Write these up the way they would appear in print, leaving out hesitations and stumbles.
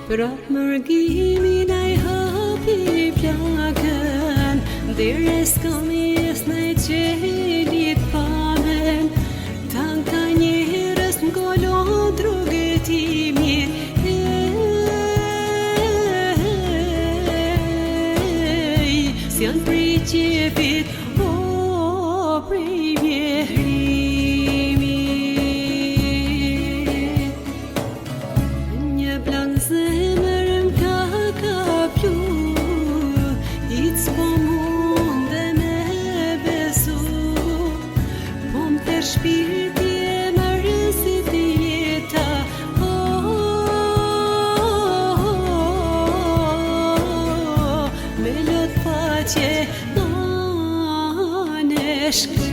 Prap mërgimin a I hapi plakën, dire s'kamis në qelit pamen, tanka njërës n'kolon drogëtimit, si janë prej qepit, o prej vjehrimit. Një plan zemër m'ka kaplu, I s'po munde me besu, po m'ter shpirti e marrësit jeta, me lot faqe nane shkreta.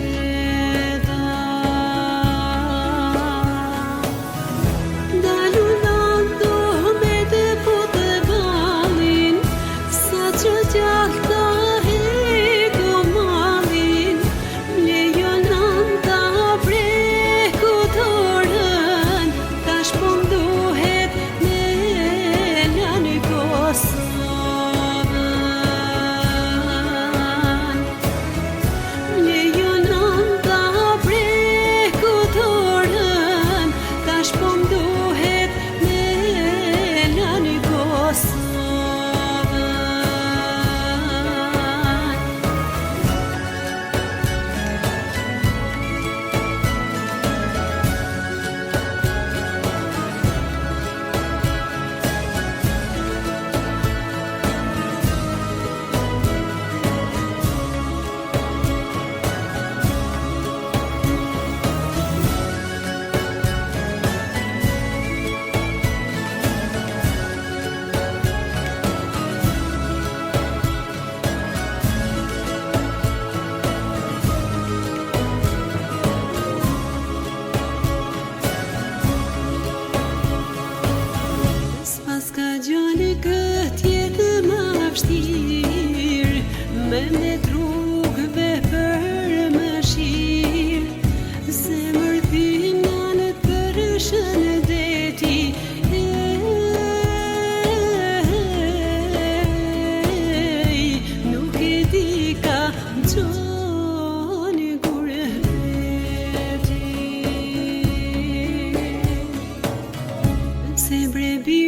S'ka gjallë këtë jetë ma vështirë, me rrugëve për më shirë, zemër pinanët për shëndeti, nuk e di ka gjallë kurë veti. Se brebi